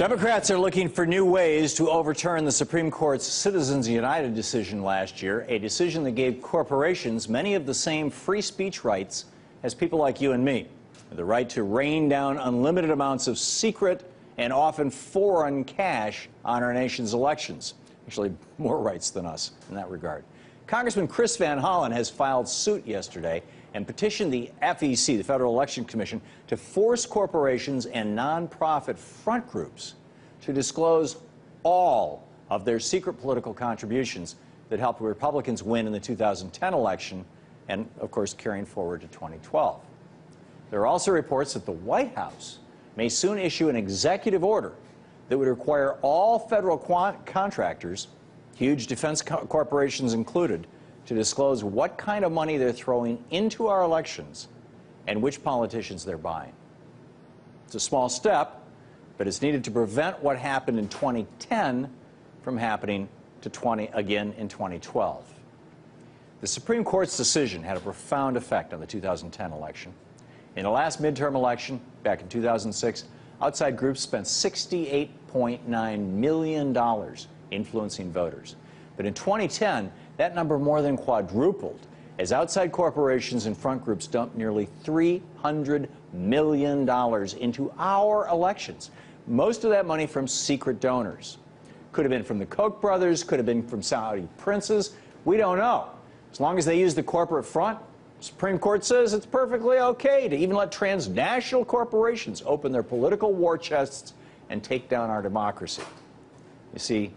Democrats are looking for new ways to overturn the Supreme Court's Citizens United decision last year, a decision that gave corporations many of the same free speech rights as people like you and me. The right to rain down unlimited amounts of secret and often foreign cash on our nation's elections. Actually, more rights than us in that regard. Congressman Chris Van Hollen has filed suit yesterday and petitioned the FEC, the Federal Election Commission, to force corporations and nonprofit front groups to disclose all of their secret political contributions that helped Republicans win in the 2010 election and, of course, carrying forward to 2012. There are also reports that the White House may soon issue an executive order that would require all federal contractors, huge defense corporations included, to disclose what kind of money they're throwing into our elections and which politicians they're buying. It's a small step, but it's needed to prevent what happened in 2010 from happening again in 2012. The Supreme Court's decision had a profound effect on the 2010 election. In the last midterm election, back in 2006, outside groups spent $68.9 million influencing voters. But in 2010, that number more than quadrupled as outside corporations and front groups dumped nearly $300 million into our elections. Most of that money from secret donors. Could have been from the Koch brothers, could have been from Saudi princes. We don't know. As long as they use the corporate front, the Supreme Court says it's perfectly okay to even let transnational corporations open their political war chests and take down our democracy. You see,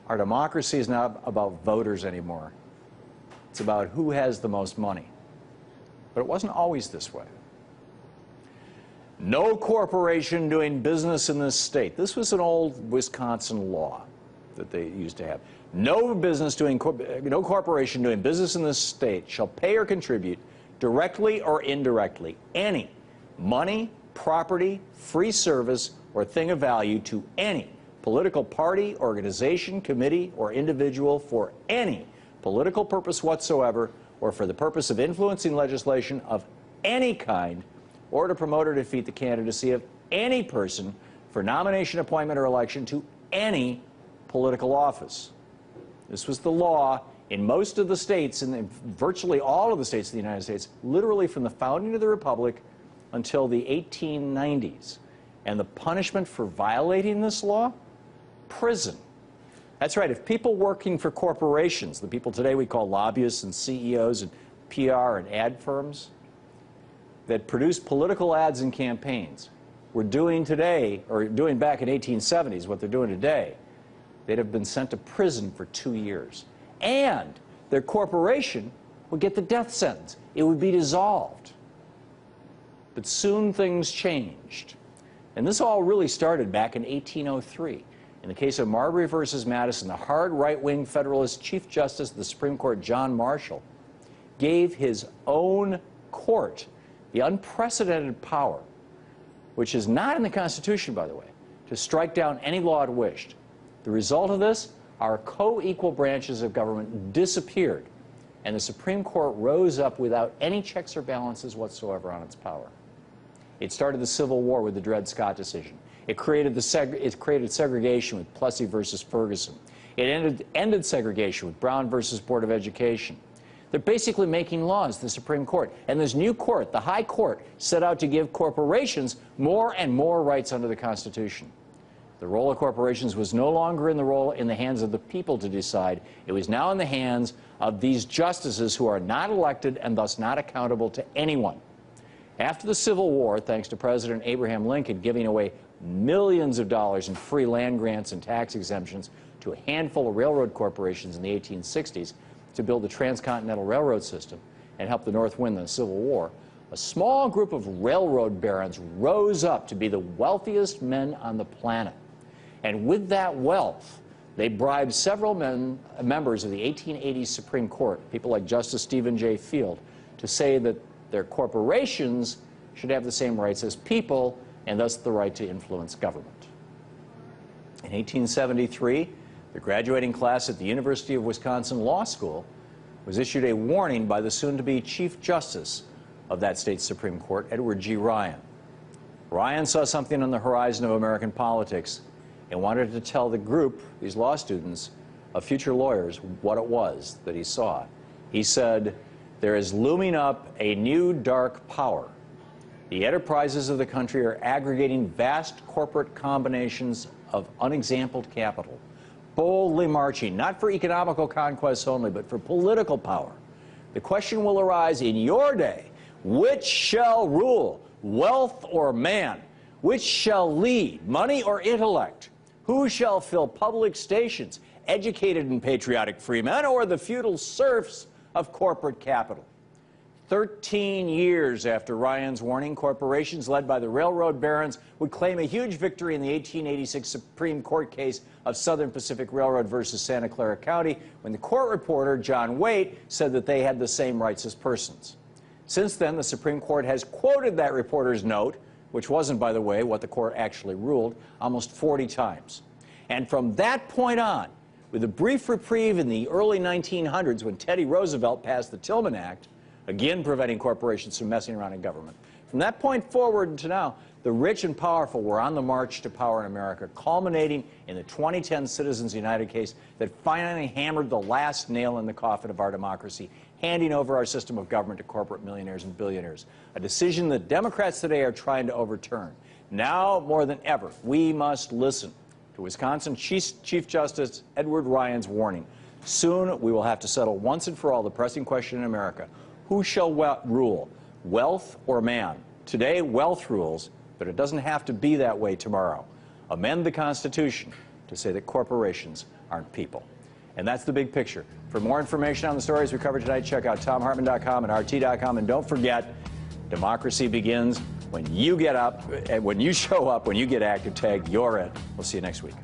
our democracy is not about voters anymore. It's about who has the most money. But it wasn't always this way. No corporation doing business in this state. This was an old Wisconsin law that they used to have. No corporation doing business in this state shall pay or contribute directly or indirectly any money, property, free service, or thing of value to any political party, organization, committee, or individual for any political purpose whatsoever, or for the purpose of influencing legislation of any kind, or to promote or defeat the candidacy of any person for nomination, appointment, or election to any political office. This was the law in most of the states, in virtually all of the states of the United States, literally from the founding of the Republic until the 1890s. And the punishment for violating this law? Prison. That's right. If people working for corporations, the people today we call lobbyists and CEOs and PR and ad firms, that produce political ads and campaigns were doing today, or doing back in 1870s, what they're doing today, they'd have been sent to prison for 2 years. And their corporation would get the death sentence. It would be dissolved. But soon things changed. And this all really started back in 1803. In the case of Marbury versus Madison, the hard right-wing Federalist Chief Justice of the Supreme Court, John Marshall, gave his own court the unprecedented power, which is not in the Constitution, by the way, to strike down any law it wished. The result of this, our co-equal branches of government disappeared, and the Supreme Court rose up without any checks or balances whatsoever on its power. It started the Civil War with the Dred Scott decision. It created segregation with Plessy versus Ferguson. It ended segregation with Brown versus Board of Education. They're basically making laws, the Supreme Court. And this new court, the High Court, set out to give corporations more and more rights under the Constitution. The role of corporations was no longer in the hands of the people to decide. It was now in the hands of these justices who are not elected and thus not accountable to anyone. After the Civil War, thanks to President Abraham Lincoln giving away millions of dollars in free land grants and tax exemptions to a handful of railroad corporations in the 1860s to build the transcontinental railroad system and help the North win the Civil War, a small group of railroad barons rose up to be the wealthiest men on the planet. And with that wealth, they bribed several members of the 1880s Supreme Court, people like Justice Stephen J. Field, to say that their corporations should have the same rights as people and thus the right to influence government. In 1873, the graduating class at the University of Wisconsin Law School was issued a warning by the soon-to-be Chief Justice of that state's Supreme Court, Edward G. Ryan. Ryan saw something on the horizon of American politics and wanted to tell the group, these law students, of future lawyers, what it was that he saw. He said, "There is looming up a new dark power. The enterprises of the country are aggregating vast corporate combinations of unexampled capital, boldly marching, not for economical conquests only, but for political power. The question will arise in your day, which shall rule, wealth or man? Which shall lead, money or intellect? Who shall fill public stations, educated and patriotic freemen, or the feudal serfs of corporate capital?" 13 years after Ryan's warning, corporations led by the railroad barons would claim a huge victory in the 1886 Supreme Court case of Southern Pacific Railroad versus Santa Clara County, when the court reporter, John Waite, said that they had the same rights as persons. Since then, the Supreme Court has quoted that reporter's note, which wasn't, by the way, what the court actually ruled, almost 40 times. And from that point on, with a brief reprieve in the early 1900s when Teddy Roosevelt passed the Tillman Act, again preventing corporations from messing around in government, from that point forward to now, the rich and powerful were on the march to power in America, culminating in the 2010 Citizens United case that finally hammered the last nail in the coffin of our democracy, handing over our system of government to corporate millionaires and billionaires, a decision that Democrats today are trying to overturn. Now, more than ever, we must listen to Wisconsin Chief Justice Edward Ryan's warning. Soon, we will have to settle once and for all the pressing question in America: who shall rule, wealth or man? Today, wealth rules, but it doesn't have to be that way tomorrow. Amend the Constitution to say that corporations aren't people. And that's the big picture. For more information on the stories we covered tonight, check out ThomHartmann.com and RT.com. And don't forget, democracy begins when you get up, and when you show up, when you get active. Tag, you're it. We'll see you next week.